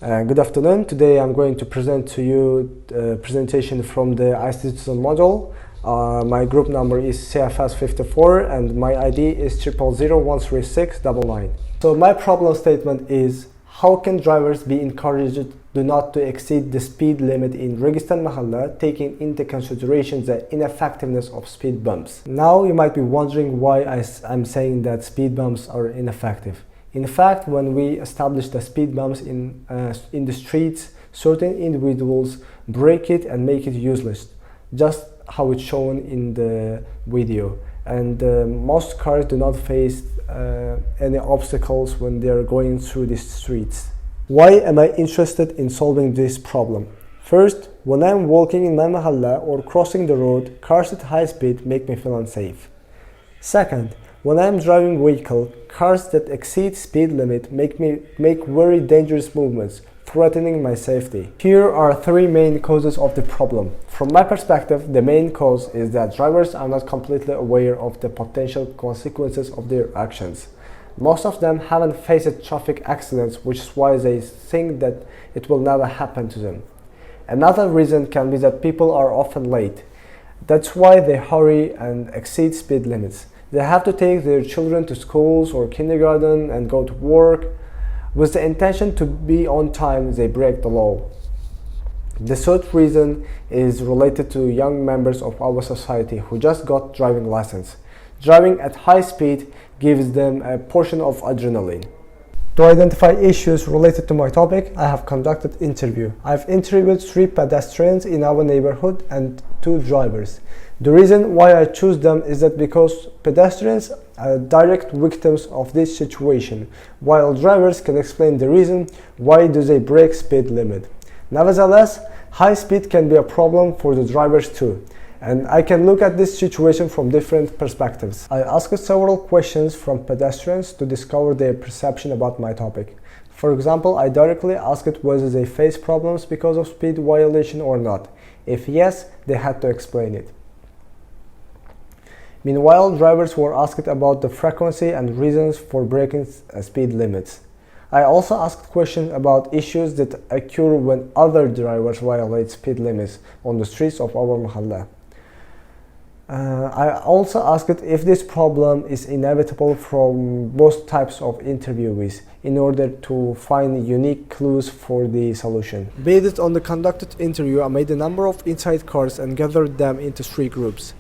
Good afternoon. Today I'm going to present to you a presentation from the ICT module. My group number is CIFS54 and my ID is 00013699. So my problem statement is: how can drivers be encouraged not to exceed the speed limit in Registan Mahalla, taking into consideration the ineffectiveness of speed bumps? Now you might be wondering why I'm saying that speed bumps are ineffective. In fact, when we establish the speed bumps in the streets, certain individuals break it and make it useless, just how it's shown in the video. And most cars do not face any obstacles when they are going through the streets. Why am I interested in solving this problem? First, when I'm walking in my mahalla or crossing the road, cars at high speed make me feel unsafe. Second, when I'm driving vehicle, cars that exceed speed limit make very dangerous movements, threatening my safety. Here are three main causes of the problem. From my perspective, the main cause is that drivers are not completely aware of the potential consequences of their actions. Most of them haven't faced traffic accidents, which is why they think that it will never happen to them. Another reason can be that people are often late. That's why they hurry and exceed speed limits. They have to take their children to schools or kindergarten and go to work. With the intention to be on time, they break the law. The third reason is related to young members of our society who just got driving license. Driving at high speed gives them a portion of adrenaline. To identify issues related to my topic, I have conducted interview. I've interviewed 3 pedestrians in our neighborhood and 2 drivers. The reason why I choose them is that because pedestrians are direct victims of this situation, while drivers can explain the reason why do they break speed limit. Nevertheless, high speed can be a problem for the drivers too, and I can look at this situation from different perspectives. I asked several questions from pedestrians to discover their perception about my topic. For example, I directly asked whether they face problems because of speed violation or not. If yes, they had to explain it. Meanwhile, drivers were asked about the frequency and reasons for breaking speed limits. I also asked questions about issues that occur when other drivers violate speed limits on the streets of our mahalla. I also asked if this problem is inevitable from both types of interviewees in order to find unique clues for the solution. Based on the conducted interview, I made a number of inside cards and gathered them into 3 groups.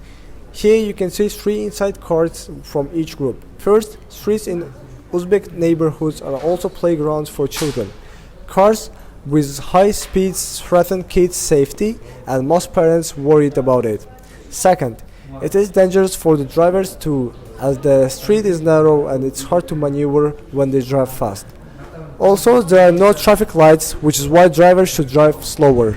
Here you can see 3 inside cards from each group. First, streets in Uzbek neighborhoods are also playgrounds for children. Cars with high speeds threaten kids' safety and most parents worried about it. Second, it is dangerous for the drivers too, as the street is narrow and it's hard to maneuver when they drive fast. Also, there are no traffic lights, which is why drivers should drive slower.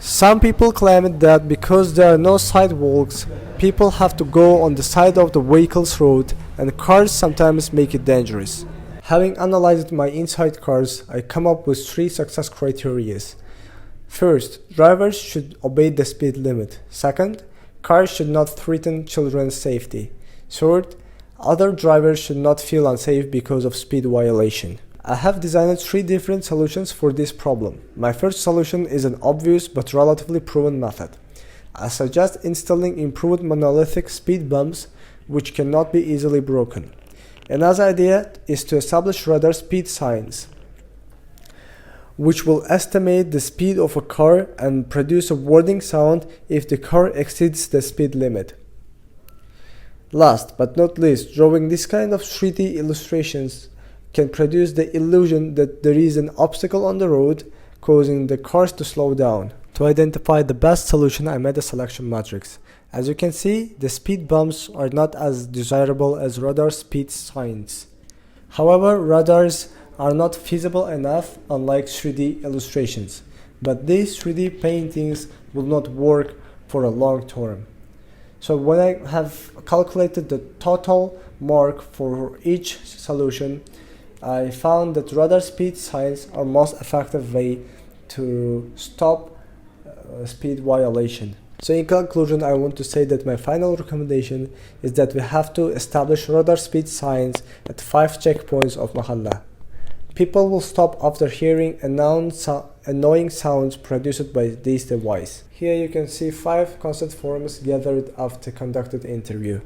Some people claim that because there are no sidewalks, people have to go on the side of the vehicle's road, and cars sometimes make it dangerous. Having analyzed my inside cars, I come up with 3 success criteria. First, drivers should obey the speed limit. Second, cars should not threaten children's safety. Third, other drivers should not feel unsafe because of speed violation. I have designed 3 different solutions for this problem. My first solution is an obvious but relatively proven method. I suggest installing improved monolithic speed bumps which cannot be easily broken. Another idea is to establish radar speed signs, which will estimate the speed of a car and produce a warning sound if the car exceeds the speed limit. Last but not least, drawing this kind of 3D illustrations can produce the illusion that there is an obstacle on the road, causing the cars to slow down. To identify the best solution, I made a selection matrix. As you can see, the speed bumps are not as desirable as radar speed signs. However, radars are not feasible enough, unlike 3D illustrations. But these 3D paintings will not work for a long term. So when I have calculated the total mark for each solution, I found that radar speed signs are most effective way to stop speed violation. So in conclusion, I want to say that my final recommendation is that we have to establish radar speed signs at 5 checkpoints of Mahalla. People will stop after hearing annoying sounds produced by this device. Here you can see 5 consent forms gathered after conducted interview.